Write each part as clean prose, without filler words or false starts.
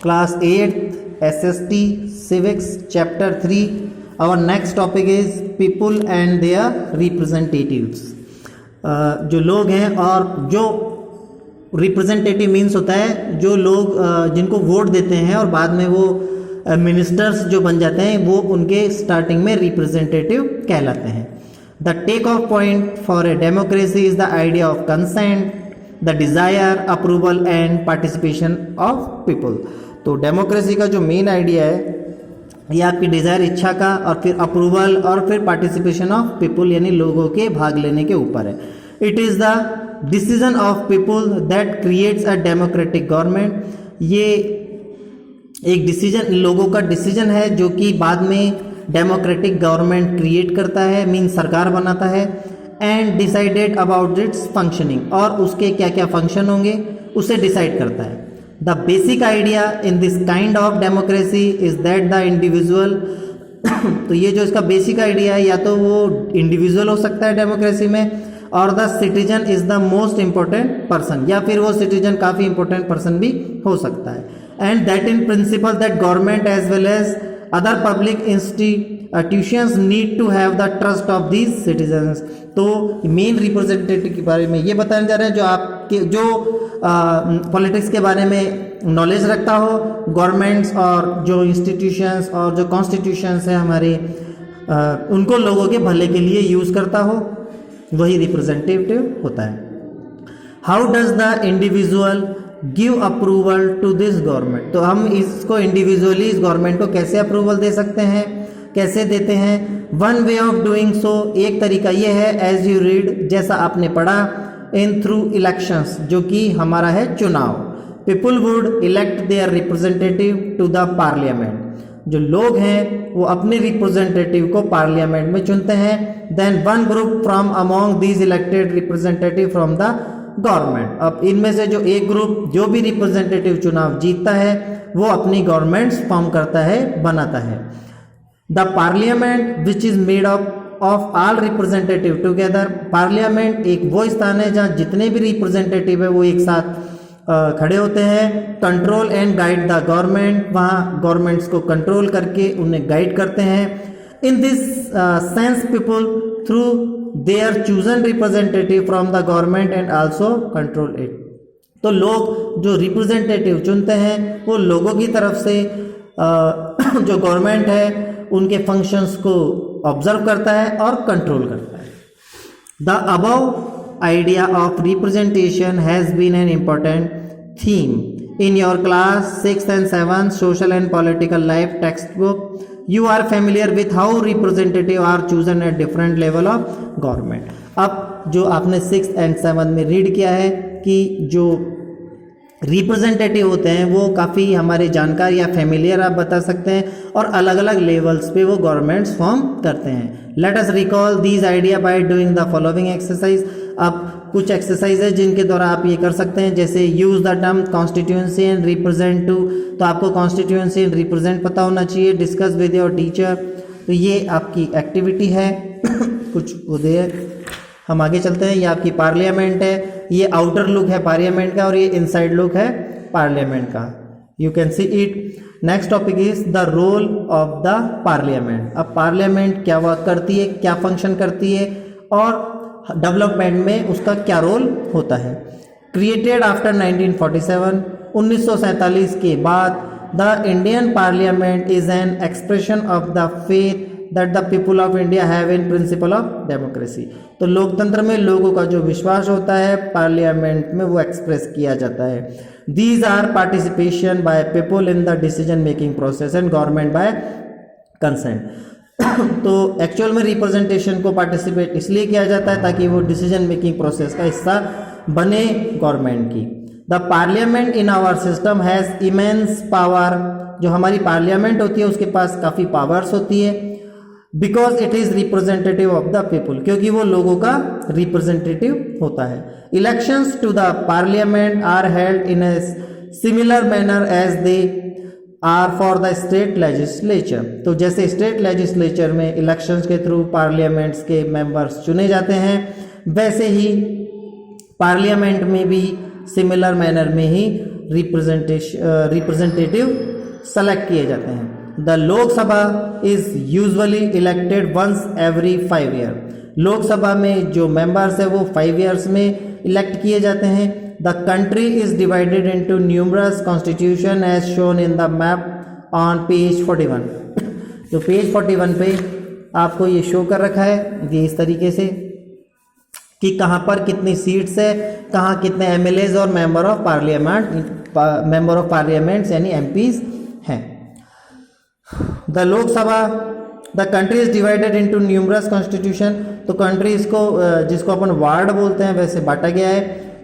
class 8th SST civics chapter 3. Our next topic is people and their representatives. जो लोग हैं और जो रिप्रेजेंटेटिव मीन्स होता है जो लोग जिनको वोट देते हैं और बाद में वो मिनिस्टर्स जो बन जाते हैं वो उनके स्टार्टिंग में रिप्रेजेंटेटिव कहलाते हैं. The take off point for a democracy is the idea of consent, the desire, approval and participation of people. तो डेमोक्रेसी का जो मेन आइडिया है ये आपकी डिज़ायर, इच्छा का, और फिर अप्रूवल और फिर पार्टिसिपेशन ऑफ पीपल यानी लोगों के भाग लेने के ऊपर है. It is the decision of people that creates a democratic government. ये एक डिसीजन, लोगों का डिसीजन है जो कि बाद में डेमोक्रेटिक गवर्नमेंट क्रिएट करता है, मीन सरकार बनाता है. And decided about it's functioning, और उसके क्या क्या फंक्शन होंगे उसे डिसाइड करता है. The basic idea in this kind of democracy is that the individual तो ये जो इसका बेसिक आइडिया है या तो वो इंडिविजुअल हो सकता है डेमोक्रेसी में, और the citizen is the most important person, या फिर वो सिटीजन काफ़ी इंपॉर्टेंट पर्सन भी हो सकता है. And that in principle that government as well as other public institutions need to have the trust of these citizens. तो मेन रिप्रेजेंटेटिव के बारे में ये बताने जा रहे हैं जो आपके जो पॉलिटिक्स के बारे में नॉलेज रखता हो, गवर्नमेंट्स और जो इंस्टीट्यूशंस और जो कॉन्स्टिट्यूशंस हैं हमारे उनको लोगों के भले के लिए यूज़ करता हो, वही रिप्रेजेंटेटिव होता है. How does the individual give approval to this government. तो हम इसको इंडिविजुअली इस गवर्नमेंट को कैसे अप्रूवल दे सकते हैं, कैसे देते हैं. One way of doing so, एक तरीका ये है एज यू रीड, जैसा आपने पढ़ा, इन थ्रू इलेक्शंस, जो कि हमारा है चुनाव. People would elect their representative to the parliament. जो लोग हैं वो अपने रिप्रेजेंटेटिव को पार्लियामेंट में चुनते हैं. Then one group from among these elected representative from the government. अब इनमें से जो एक ग्रुप जो भी रिप्रेजेंटेटिव चुनाव जीतता है वो अपनी गवर्नमेंट्स फॉर्म करता है, बनाता है. The parliament which is made up of all representative together. Parliament एक वो स्थान है जहाँ जितने भी रिप्रेजेंटेटिव है वो एक साथ खड़े होते हैं. Control and guide the government, वहाँ गवर्नमेंट्स को कंट्रोल करके उन्हें गाइड करते हैं. In this sense people through their chosen representative from the government and also control it. तो लोग जो रिप्रेजेंटेटिव चुनते हैं वो लोगों की तरफ से जो गवर्नमेंट है उनके फंक्शंस को ऑब्जर्व करता है और कंट्रोल करता है. The above idea of representation has been an important theme in your class 6th and 7th social and political life text book. You are familiar with how representative are chosen at different level of government. अब जो आपने 6th and 7th में read किया है कि जो representative होते हैं वो काफ़ी हमारे जानकार या फेमिलियर आप बता सकते हैं, और अलग अलग लेवल्स पे वो गवर्नमेंट्स फॉर्म करते हैं. Let us recall these idea by doing the following exercise. अब कुछ एक्सरसाइज है जिनके द्वारा आप ये कर सकते हैं, जैसे use the term constituency and represent to. तो आपको कॉन्स्टिट्यूएंसी एंड रिप्रेजेंट पता होना चाहिए. Discuss with your teacher. तो ये आपकी एक्टिविटी है कुछ उदय. हम आगे चलते हैं. ये आपकी पार्लियामेंट है, ये आउटर लुक है पार्लियामेंट का और ये इनसाइड लुक है पार्लियामेंट का. You can see it. Next topic is the role of the parliament. अब पार्लियामेंट क्या वर्क करती है, क्या फंक्शन करती है और डेवलपमेंट में उसका क्या रोल होता है. क्रिएटेड आफ्टर 1947, 1947 के बाद the Indian parliament is an expression of the faith that the people of India have in principle of democracy. तो लोकतंत्र में लोगों का जो विश्वास होता है पार्लियामेंट में वो एक्सप्रेस किया जाता है. These are participation by people in the decision making process and government by consent. तो एक्चुअल में रिप्रेजेंटेशन को पार्टिसिपेट इसलिए किया जाता है ताकि वो डिसीजन मेकिंग प्रोसेस का हिस्सा बने गवर्नमेंट की. The parliament in our system has immense power. जो हमारी पार्लियामेंट होती है उसके पास काफ़ी पावर्स होती है. Because it is representative of the people, क्योंकि वो लोगों का रिप्रेजेंटेटिव होता है. Elections to the parliament are held in a similar manner as they are for the state legislature. तो जैसे स्टेट लेजिस्लेचर में इलेक्शंस के थ्रू पार्लियामेंट्स के मेंबर्स चुने जाते हैं, वैसे ही पार्लियामेंट में भी सिमिलर मैनर में ही रिप्रेजेंटेटिव सेलेक्ट किए जाते हैं। The Lok Sabha is usually elected once every 5 year. Lok Sabha में जो मेंबर्स है वो 5 ईयर्स में इलेक्ट किए जाते हैं। The country is divided into numerous constitution as shown in the map on page 41। तो पेज 41 पे आपको ये शो कर रखा है ये इस तरीके से कि कहाँ पर कितनी सीट्स है, कहाँ कितने एमएलएज और मेंबर ऑफ पार्लियामेंट्स यानी एमपीज हैं। The Lok Sabha the country is divided into numerous constitution. तो कंट्रीज को जिसको अपन वार्ड बोलते हैं वैसे बांटा गया है।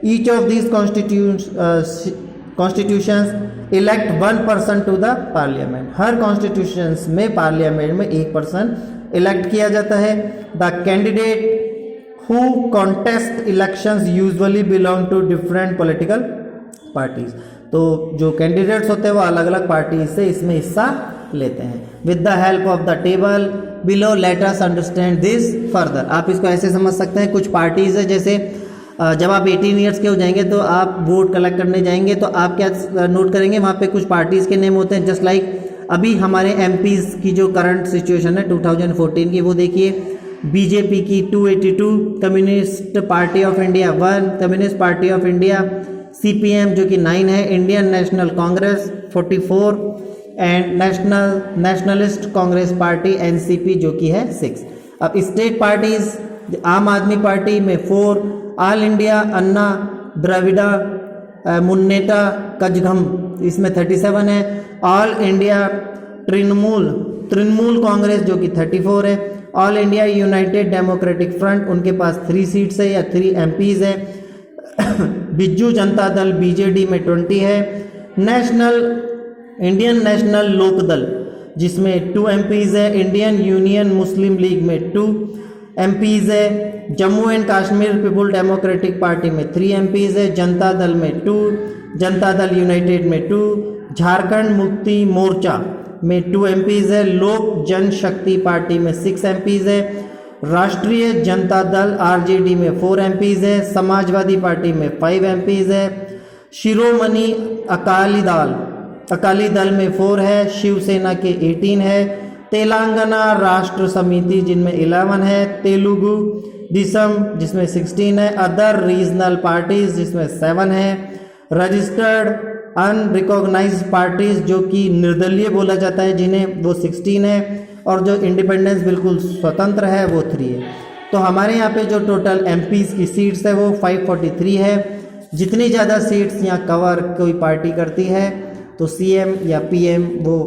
Each of these constitutions elect 1 person to the parliament. हर कॉन्स्टिट्यूशंस में पार्लियामेंट में 1 पर्सन इलेक्ट किया जाता है। The candidate who contest elections usually belong to different political parties। तो जो कैंडिडेट्स होते हैं वो अलग अलग पार्टी से इसमें हिस्सा लेते हैं। With the help of the table below let us understand this further. आप इसको ऐसे समझ सकते हैं, कुछ पार्टीज है जैसे जब आप 18 ईयर्स के हो जाएंगे तो आप वोट कलेक्ट करने जाएंगे तो आप क्या नोट करेंगे, वहाँ पे कुछ पार्टीज़ के नेम होते हैं। जस्ट लाइक अभी हमारे एमपीज़ की जो करंट सिचुएशन है 2014 की वो देखिए। बीजेपी की 282, communist party of India 1, communist party of India, CPM जो कि 9 है, Indian national Congress 44 and nationalist Congress party NCP जो कि है 6। अब स्टेट पार्टीज आम आदमी पार्टी में 4, ऑल इंडिया अन्ना द्रविड़ा मुन्नेटा कजघम इसमें 37 है, ऑल इंडिया तृणमूल कांग्रेस जो कि 34 है, all India United democratic front उनके पास 3 सीट्स है या 3 एमपीज है, बिज्जू जनता दल बीजेडी में 20 है, इंडियन नेशनल लोक दल जिसमें 2 एमपीज है, इंडियन यूनियन मुस्लिम लीग में 2 एमपीज है, Jammu and Kashmir people democratic party में 3 एमपीज है, जनता दल में 2, जनता दल यूनाइटेड में 2, झारखंड मुक्ति मोर्चा में 2 एमपीज है, लोक जनशक्ति पार्टी में 6 एमपीज है, राष्ट्रीय जनता दल आरजेडी में 4 एमपीज है, समाजवादी पार्टी में 5 एमपीज है, शिरोमणि अकाली दल में 4 है, शिवसेना के 18 है, तेलंगाना राष्ट्र समिति जिनमें 11 है, तेलुगु दिसम जिसमें 16 है, अदर रीजनल पार्टीज जिसमें 7 है, रजिस्टर्ड अनरिकॉग्नाइज्ड पार्टीज जो कि निर्दलीय बोला जाता है जिन्हें वो 16 है, और जो इंडिपेंडेंस बिल्कुल स्वतंत्र है वो 3 है। तो हमारे यहाँ पे जो टोटल एमपीज की सीट्स है वो 543 है। जितनी ज़्यादा सीट्स यहाँ कवर कोई पार्टी करती है तो सीएम या पीएम वो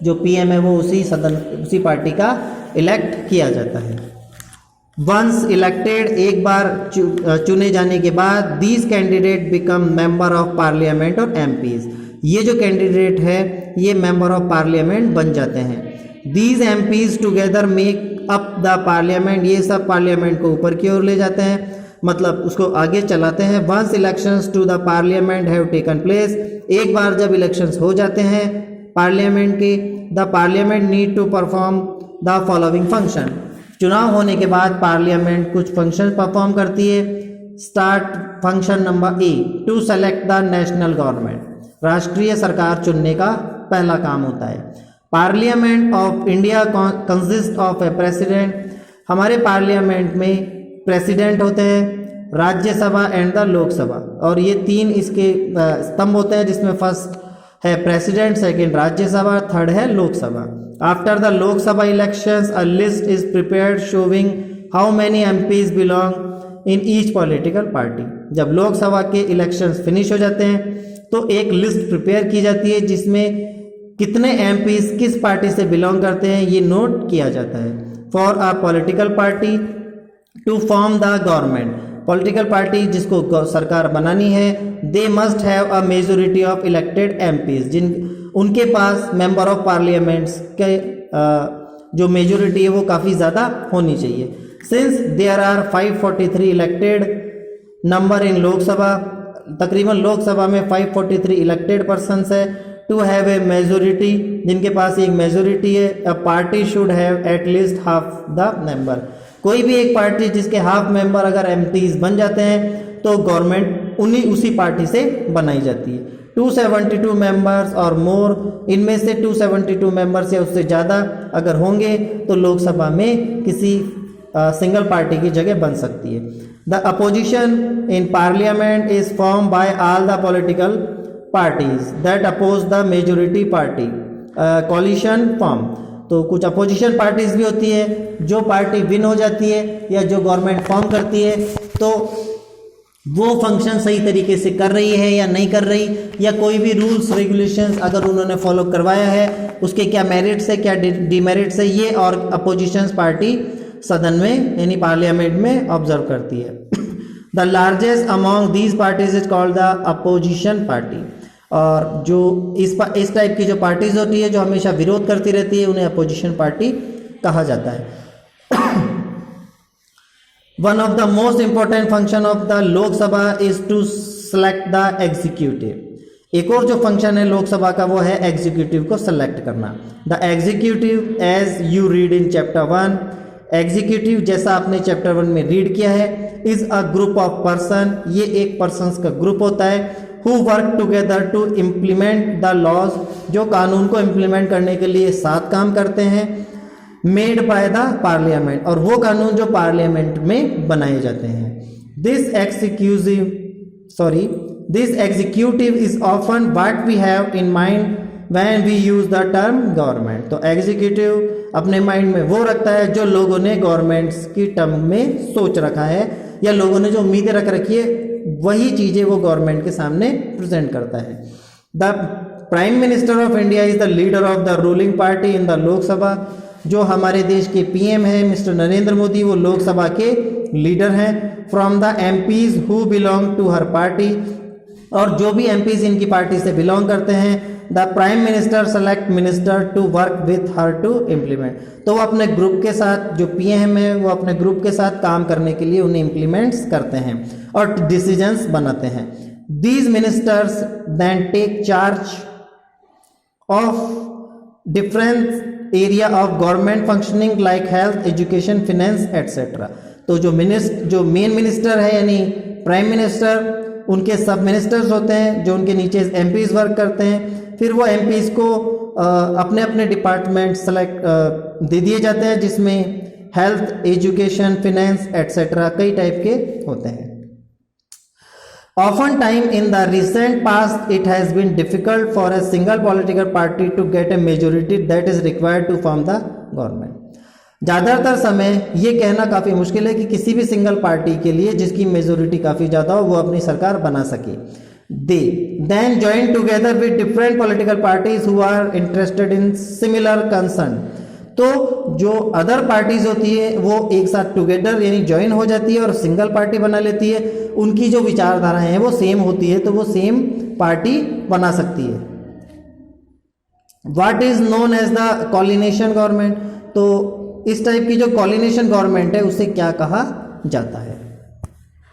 जो पीएम है वो उसी पार्टी का इलेक्ट किया जाता है। वंस इलेक्टेड एक बार चुने जाने के बाद these candidate become member of parliament और एमपीज। ये जो कैंडिडेट है ये मेंबर ऑफ पार्लियामेंट बन जाते हैं। These MPs together make up the parliament. ये सब पार्लियामेंट को ऊपर की ओर ले जाते हैं, मतलब उसको आगे चलाते हैं। Once elections to the parliament have taken place. एक बार जब इलेक्शंस हो जाते हैं पार्लियामेंट के, the parliament need to perform the following function. चुनाव होने के बाद पार्लियामेंट कुछ फंक्शन परफॉर्म करती है। Start function number A, to select the national government. राष्ट्रीय सरकार चुनने का पहला काम होता है। Parliament of India consist of a president. हमारे पार्लियामेंट में प्रेसिडेंट होते हैं, राज्यसभा एंड द लोकसभा, और ये 3 इसके स्तंभ होते हैं जिसमें फर्स्ट है प्रेसिडेंट, सेकंड राज्यसभा, थर्ड है Lok Sabha. After the Lok Sabha elections a list is prepared showing how many MPs belong in each political party. जब लोकसभा के इलेक्शंस फिनिश हो जाते हैं तो एक लिस्ट प्रिपेयर की जाती है जिसमें कितने एमपीज किस पार्टी से बिलोंग करते हैं ये नोट किया जाता है। For a political party to form the government. Political party जिसको सरकार बनानी है, they must have a majority of elected MPs. जिन उनके पास मेंबर ऑफ पार्लियामेंट्स के जो मेजोरिटी है वो काफ़ी ज़्यादा होनी चाहिए। Since there are 543 elected number in Lok Sabha, तकरीबन लोकसभा में 543 इलेक्टेड पर्सनस है। टू हैव ए मेजोरिटी, जिनके पास एक मेजोरिटी है, a party should have at least half the member. कोई भी एक पार्टी जिसके हाफ मेंबर अगर एमपीज बन जाते हैं तो गवर्नमेंट उसी पार्टी से बनाई जाती है। 272 मेंबर्स और मोर, इनमें से 272 मेंबर्स या उससे ज़्यादा अगर होंगे तो लोकसभा में किसी सिंगल पार्टी की जगह बन सकती है। The opposition in parliament is form by all the political parties that oppose the majority party, coalition form. तो कुछ अपोजिशन पार्टीज भी होती है, जो पार्टी विन हो जाती है या जो गवर्नमेंट फॉर्म करती है तो वो फंक्शन सही तरीके से कर रही है या नहीं कर रही, या कोई भी रूल्स रेगुलेशंस अगर उन्होंने फॉलो करवाया है उसके क्या मेरिट्स है क्या डिमेरिट्स है, ये और अपोजिशन पार्टी सदन में यानी पार्लियामेंट में ऑब्जर्व करती है। The largest among these parties is called the opposition party. और जो इस टाइप की जो पार्टीज होती है जो हमेशा विरोध करती रहती है उन्हें अपोजिशन पार्टी कहा जाता है। One of the most important function of the Lok Sabha is to select the executive. एक और जो फंक्शन है लोकसभा का वो है एग्जीक्यूटिव को सेलेक्ट करना। The executive as you read in chapter 1, executive जैसा आपने चैप्टर 1 में रीड किया है, is a group of person, ये एक पर्सन्स का ग्रुप होता है, who work together to implement the laws, जो कानून को इम्प्लीमेंट करने के लिए साथ काम करते हैं, मेड बाय द पार्लियामेंट, और वो कानून जो पार्लियामेंट में बनाए जाते हैं। This executive is often what we have in mind when we use the term government. तो एग्जीक्यूटिव अपने माइंड में वो रखता है जो लोगों ने गवर्नमेंट्स की टर्म में सोच रखा है या लोगों ने जो उम्मीदें रख रखी है वही चीज़ें वो गवर्नमेंट के सामने प्रेजेंट करता है। The prime minister of India is the leader of the ruling party in the Lok Sabha. जो हमारे देश के पीएम है मिस्टर नरेंद्र मोदी, वो लोकसभा के लीडर हैं। From the MPs who belong to her party, और जो भी एमपीज इनकी पार्टी से बिलोंग करते हैं, the prime minister select minister to work with her to implement. तो वो अपने ग्रुप के साथ, जो पीएम है वो अपने ग्रुप के साथ काम करने के लिए उन्हें इम्प्लीमेंट्स करते हैं और डिसीजंस बनाते हैं। These ministers then take charge of different area of government functioning like health, education, finance etcetera. तो जो मेन मिनिस्टर है यानी प्राइम मिनिस्टर, उनके सब मिनिस्टर्स होते हैं जो उनके नीचे एमपीज वर्क करते हैं। फिर वो एमपीज को अपने अपने डिपार्टमेंट दे दिए जाते हैं जिसमें हेल्थ, एजुकेशन, फिनेंस एटसेट्रा कई टाइप के होते हैं। Often time in the recent past it has been difficult for a single political party to get a majority that is required to form the government. ज़्यादातर समय ये कहना काफ़ी मुश्किल है कि किसी भी सिंगल पार्टी के लिए जिसकी मेजोरिटी काफ़ी ज़्यादा हो वो अपनी सरकार बना सके। They then join together with different political parties who are interested in similar concern. तो जो अदर पार्टीज होती है वो एक साथ टुगेदर यानी ज्वाइन हो जाती है और सिंगल पार्टी बना लेती है। उनकी जो विचारधाराएं हैं वो सेम होती है तो वो सेम पार्टी बना सकती है। What is known as the coalition government. तो इस टाइप की जो कोलिनेशन गवर्नमेंट है उसे क्या कहा जाता है।